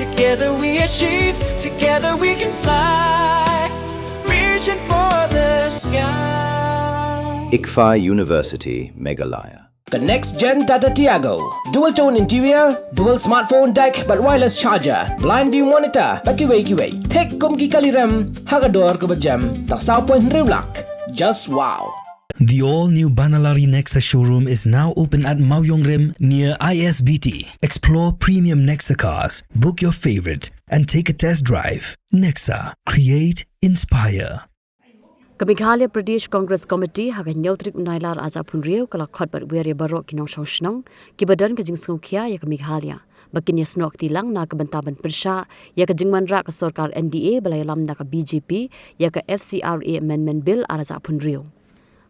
Together we achieve, together we can fly, reaching for the sky. Fcra University, Meghalaya. The next gen Tata Tiago. Dual tone interior, dual smartphone deck but wireless charger, blind view monitor, bakiway. Take kumki kaliram, hagador kubajam, taksao point rewlak. Just wow. The all-new Banalari Nexa showroom is now open at Mauyongrim near ISBT. Explore premium Nexa cars, book your favorite, and take a test drive. Nexa. Create, inspire. Kamighalaya Pradesh Congress Committee hagan yautrik unailar aza punriu kala khotbat weri barok kinong shoshnong kibadan ka jingsungkhia ya Kamighalaya bakin ya snok tilang na kabantaban Pyrshah ya ka jingmanra ka sarkar NDA balayalam na ka BJP ya ka Fcra amendment bill aza punriu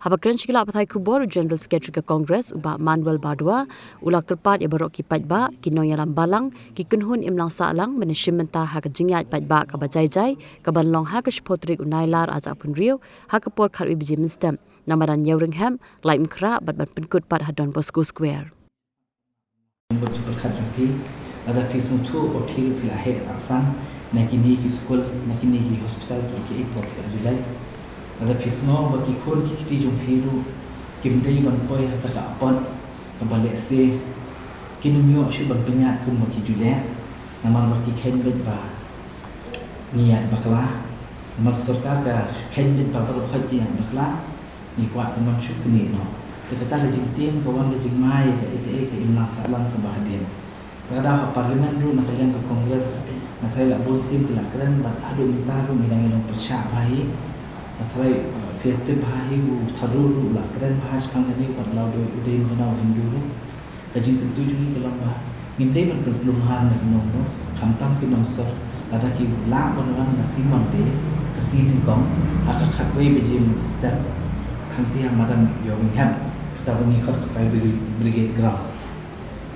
habakran shikila pathai kubor General Secretary ka Congress uba Manuel Badua ula kerpat ya barok ki pajba kinong ya lambalang ki kunhun imlang salang menishimenta ha ka jingyat pajba ka bajai-jai ka banlong ha ka shpotrik unailar aza punriu ha ka por kharwi biji minstem namaran Yauringham laim kra bat penkut pat hadon Bosco Square ada pismu tu opil pila he asan nakini ki Skul nakini ki hospital ki ek bot ka julai ada pisno baki khon ki kiti jom hiru kimdei Bunbah hata ka apon ka bale se kinumyo shu Byrnihat kum baki julai naman baki khenbet ba niat bakla naman sarkar ka khenbet ba ba khaj yang bakla ni kwa taman shu kini no tekata ka jingtin kawan ka jingmai ka ek imlang salam ka bahadian kada parlimen ru nak yang ke Kongres nathai la bonsin la kran bat adu mintaru minang Pyrshah bhai nathai fiat bhai u tharu la kran bhas phangani pat la do udai khona hindu ka jing tu juni kalam ba ngimdei ban lumhan nak no khamtam ki nongsor ada ki la bonwan na simon de kasini kong aka khatwei bejim step hamti hamadan Yauringham kitabuni khot ka fire brigade ground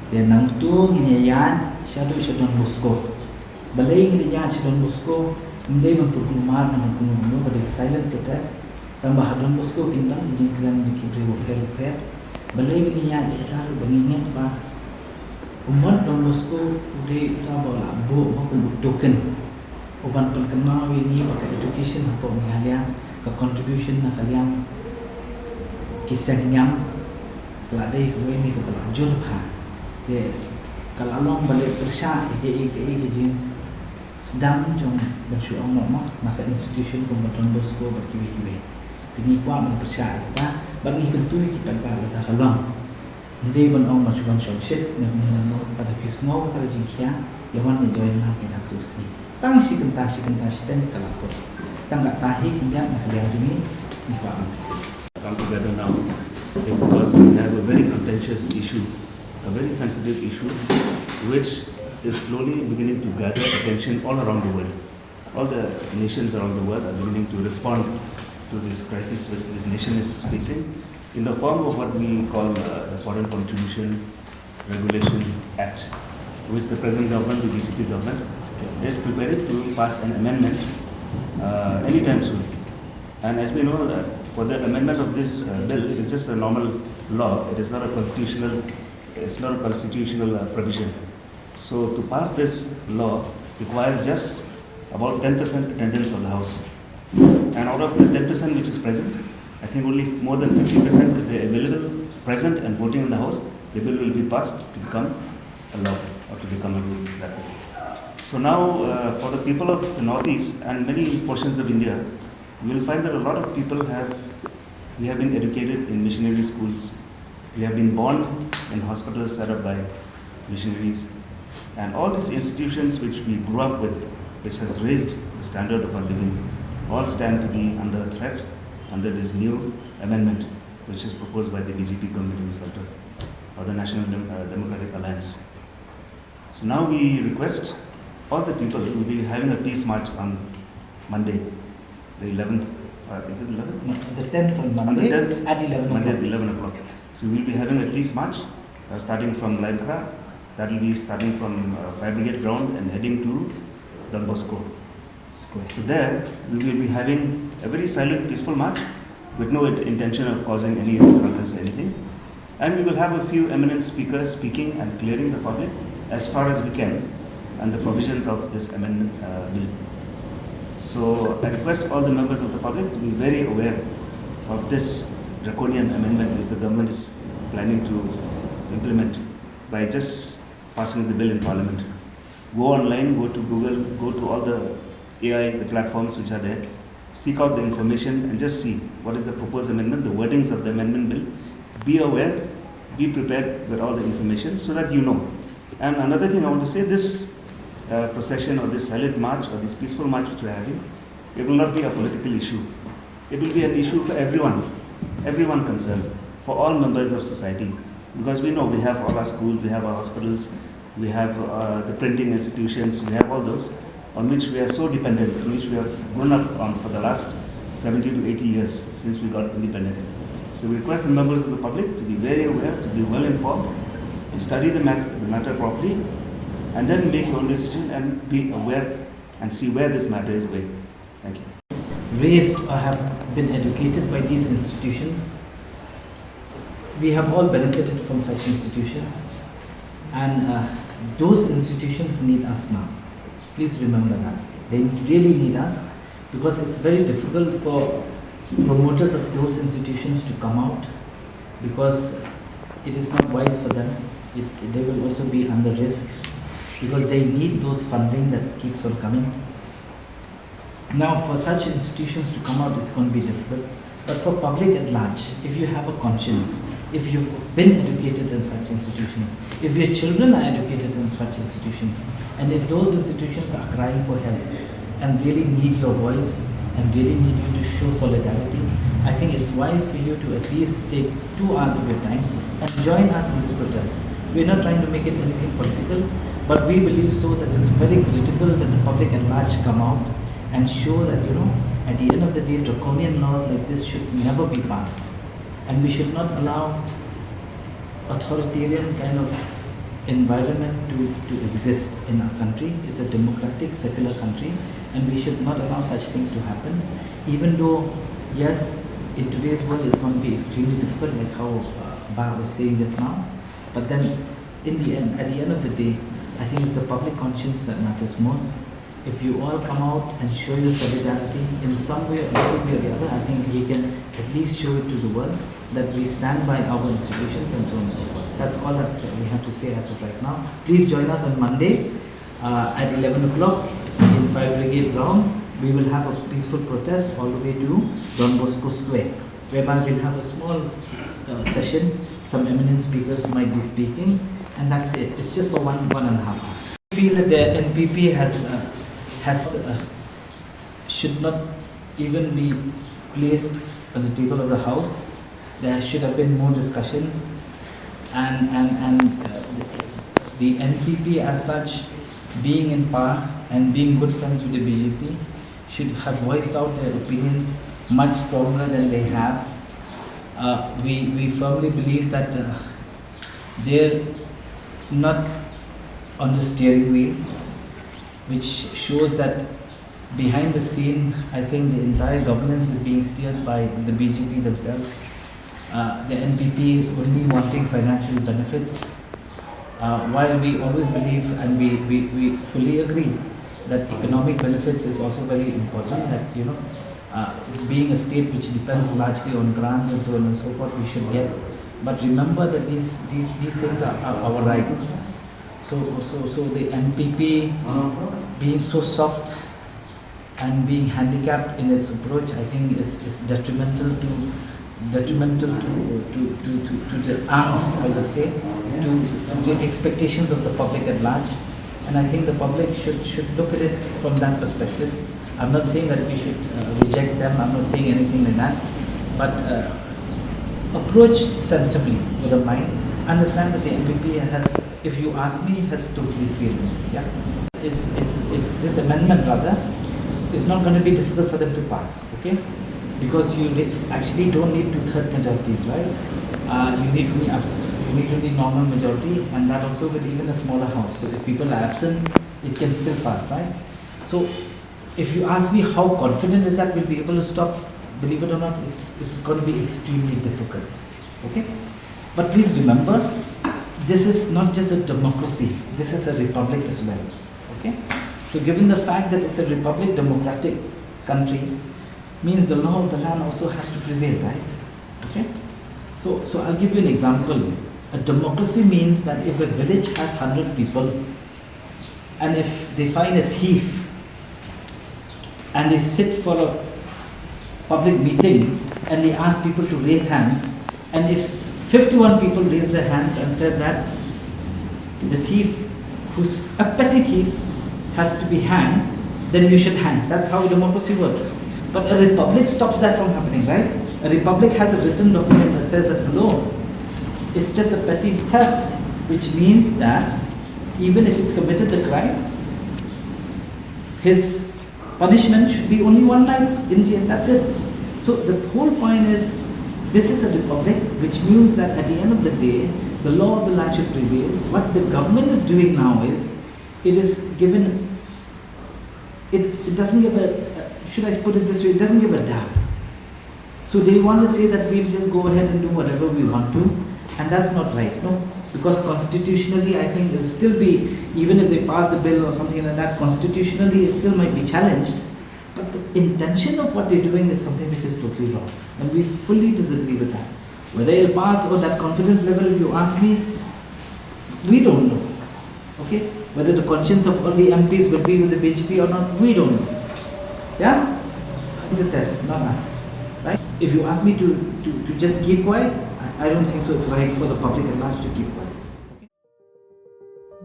dan nang tu nginian syadu Don Bosco balai nginian Don Bosco ndai ban purkumar nang kunu pada silent protest tambah Don Bosco kindang jingkran dikibri fair balai nginian kita bangingat ba umat Don Bosco de utaba la bo ma token uban penkemau ini pakai education apa mengalia ke contribution na kalian kisah Niam keladai ini ke pelajur ha kalau long balik Pyrshah ke jin sedang jom bersyukur mak maka institution Don Bosco berkibi-kibi tinggi kuat men Pyrshah kita bagi kentui kita kita kalong ndai ban ong machuan shit ne pada pisno kata jingkia yawan ne join lah kita terus ni tang si kenta siten kalakot tang gak tahi kinja nak dia ini ni kuat come together now is because we have a very contentious issue, a very sensitive issue, which is slowly beginning to gather attention all around the world. All the nations around the world are beginning to respond to this crisis which this nation is facing in the form of what we call the Foreign Contribution Regulation Act, which the present government, the BJP government, is preparing to pass an amendment anytime soon. And as we know, for the amendment of this bill, it is just a normal law. It is not a constitutional. It's not a constitutional provision. So to pass this law requires just about 10% attendance of the House. And out of the 10% which is present, I think only more than 50% if they are available, present and voting in the House, the bill will be passed to become a law or to become a rule that way. So now for the people of the Northeast and many portions of India, you will find that a lot of people we have been educated in missionary schools. We have been born in hospitals set up by missionaries. And all these institutions which we grew up with, which has raised the standard of our living, all stand to be under threat under this new amendment which is proposed by the BJP government in the center, or the National Democratic Alliance. So now we request all the people who will be having a peace march on Monday, the 11th, is it 11th? The 10th on Monday, on the 10th, at 11 o'clock. Monday at 11 o'clock. So we will be having a peace march starting from Fcra. That will be starting from Fire Brigade ground and heading to Don Bosco. So there we will be having a very silent, peaceful march with no intention of causing any ruckus or anything. And we will have a few eminent speakers speaking and clearing the public as far as we can and the provisions of this amendment bill. So I request all the members of the public to be very aware of this draconian amendment which the government is planning to implement by just passing the bill in Parliament. Go online, go to Google, go to all the AI, the platforms which are there, seek out the information and just see what is the proposed amendment, the wordings of the amendment bill. Be aware, be prepared with all the information so that you know. And another thing I want to say, this procession or this silent march or this peaceful march which we are having, it will not be a political issue. It will be an issue for everyone concerned, for all members of society. Because we know we have all our schools, we have our hospitals, we have the printing institutions, we have all those on which we are so dependent, on which we have grown up on for the last 70 to 80 years since we got independent. So we request the members of the public to be very aware, to be well informed, and study the matter properly, and then make your own decision and be aware and see where this matter is going. Thank you. Raised or have been educated by these institutions. We have all benefited from such institutions, and those institutions need us now. Please remember that. They really need us, because it's very difficult for promoters of those institutions to come out, because it is not wise for them. They will also be under risk, because they need those funding that keeps on coming. Now, for such institutions to come out, it's going to be difficult. But for public at large, if you have a conscience, if you've been educated in such institutions, if your children are educated in such institutions, and if those institutions are crying for help and really need your voice and really need you to show solidarity, I think it's wise for you to at least take 2 hours of your time and join us in this protest. We're not trying to make it anything political, but we believe so that it's very critical that the public at large come out and show that, at the end of the day, draconian laws like this should never be passed. And we should not allow authoritarian kind of environment to exist in our country. It's a democratic, secular country, and we should not allow such things to happen. Even though, yes, in today's world it's going to be extremely difficult, like how Ba was saying just now. But then, in the end, at the end of the day, I think it's the public conscience that matters most. If you all come out and show your solidarity in some way, a little way or the other, I think we can at least show it to the world that we stand by our institutions and so on and so forth. That's all that we have to say as of right now. Please join us on Monday at 11 o'clock in Fire Brigade Ground. We will have a peaceful protest all the way to Don Bosco Square, whereby we'll have a small session. Some eminent speakers might be speaking, and that's it. It's just for 1.5 hours. I feel that the NPP should not even be placed on the table of the House. There should have been more discussions, and the NPP as such, being in power and being good friends with the BJP, should have voiced out their opinions much stronger than they have. We firmly believe that they're not on the steering wheel, which shows that behind the scene, I think the entire governance is being steered by the BJP themselves. The NPP is only wanting financial benefits, while we always believe and we fully agree that economic benefits is also very important, that being a state which depends largely on grants and so on and so forth, we should get. But remember that these things are our rights. So the NPP being so soft and being handicapped in its approach, I think is detrimental to the angst, I would say, to the expectations of the public at large. And I think the public should look at it from that perspective. I'm not saying that we should reject them, I'm not saying anything like that, but approach sensibly with a mind. Understand that the NPP has, if you ask me, has totally failed in this. Yeah, is this amendment rather is not going to be difficult for them to pass. Okay, because you actually don't need 2/3 majorities, right? You need only normal majority, and that also with even a smaller house. So if people are absent, it can still pass, right? So if you ask me how confident is that we'll be able to stop, believe it or not, it's going to be extremely difficult. Okay, but please remember, this is not just a democracy, this is a republic as well. Okay? So given the fact that it's a republic democratic country, means the law of the land also has to prevail, right? Okay? So I'll give you an example. A democracy means that if a village has 100 people, and if they find a thief, and they sit for a public meeting, and they ask people to raise hands, and if 51 people raise their hands and says that the thief, who's a petty thief, has to be hanged, then you should hang. That's how democracy works. But a republic stops that from happening, right? A republic has a written document that says that, hello, it's just a petty theft, which means that even if he's committed a crime, his punishment should be only one night in jail, that's it. So the whole point is, this is a republic, which means that at the end of the day, the law of the land should prevail. What the government is doing now is, it doesn't give should I put it this way, it doesn't give a damn. So they want to say that we'll just go ahead and do whatever we want to, and that's not right, no? Because constitutionally, I think it'll still be, even if they pass the bill or something like that, constitutionally it still might be challenged. But the intention of what they're doing is something which is totally wrong. And we fully disagree with that. Whether it'll pass or that confidence level, if you ask me, we don't know. Okay? Whether the conscience of all the MPs will be with the BJP or not, we don't know. Yeah? The test, not us. Right? If you ask me to just keep quiet, I don't think so it's right for the public at large to keep quiet.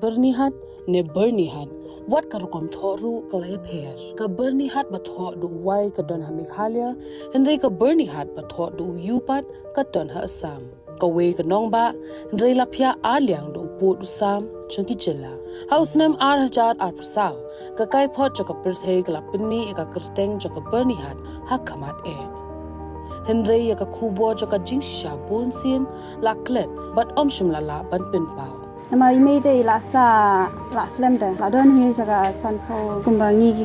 Byrnihat ne Byrnihat wat karukom thoru kalaya pher ka Byrnihat batho du wai ka don ha Meghalaya henry ka Byrnihat batho du yupat ka don ha Assam ka we ka nongba henry lapia aliang du put Assam chunki jilla house name ar prasau ka kai phot ka pirthei ka lapinmi ka kirteng ka Byrnihat ha kamat e henry ka khubo ka jingsha bonsin laklet but omshim la ban pin pau nama ime de la slam de la don hi jaga san pho kumbangi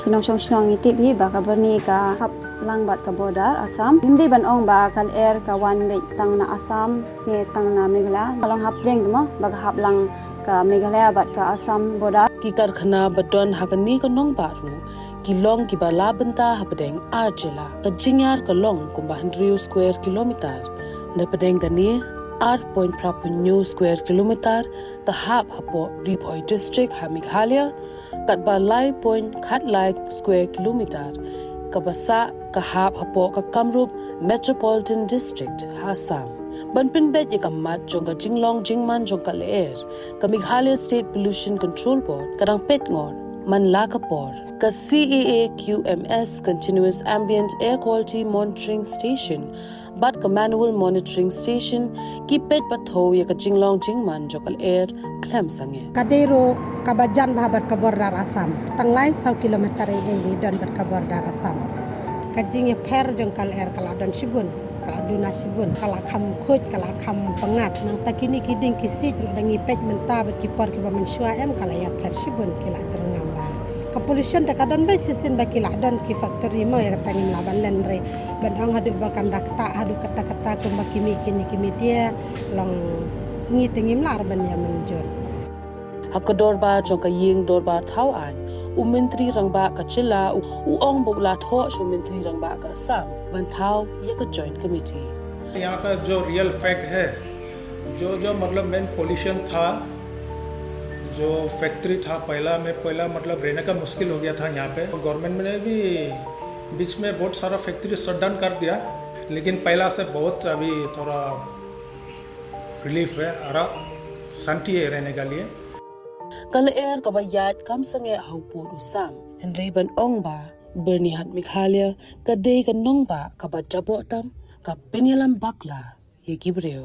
kinong song ite bi ba ka berni ka hap lang bat ka border Assam himde ban ong ba kal air ka wan be tang na Assam ne tang na Meghalaya kalong hap reng mo ba hap lang ka Meghalaya bat ka Assam border ki karkhana badon hagani ka nong baru ki long ki bala banta habdeng arjela ka jingyar ka long kumba 100 square kilometer na padeng gani 8.2 square kilometer the hab hapo Ripoi district ha Meghalaya kat ba lai point khat lai square kilometer ka basa ka hab hapo ka Kamrup metropolitan district ha Assam banpin bet ye kamat jong ka jinglong jingman jong ka leer ka Meghalaya state pollution control board kadang pet ngon man la ka por ka CEA QMS continuous ambient air quality monitoring station but ka manual monitoring station ki pet patho ya ka jinglong jingman jokal air klem sange kadero kabajan bahabat ka border Assam tanglai 100 kilometer e ngidon bat ka border Assam kajing per jongkal air kala don sibun kala duna sibun kala kham khoj kala kham pangat nang takini kiding kisi ru dangi pet menta bat ki por ki ba mensua em kala ya per sibun kila terngam ba ka pollution ta kadan ba sisin ba kila don ki factory mo ya tangim la balen re ban ang hadu ba kandak ta hadu kata-kata ko makimi kini dia long ngi tengim lar ban ya menjur hakador ba jong ka ying dor ba thau an mentri rangba ka chila ong bo la tho mentri rangba ka Assam ban thau ye ka joint committee यहाँ का जो real fact है जो मतलब main pollution था जो factory था पहला मतलब रहने का मुश्किल हो गया था यहाँ पे गवर्नमेंट ने भी बीच में बहुत सारा फैक्ट्री शट डाउन कर दिया लेकिन पहला से बहुत अभी थोड़ा रिलीफ है शांति है रहने के लिए kal air ka bayat kam sange haupo Assam henry ban ong ba Byrnihat Meghalaya ka de ka nong ba ka ba jabo tam ka penyalam bakla ye kibreo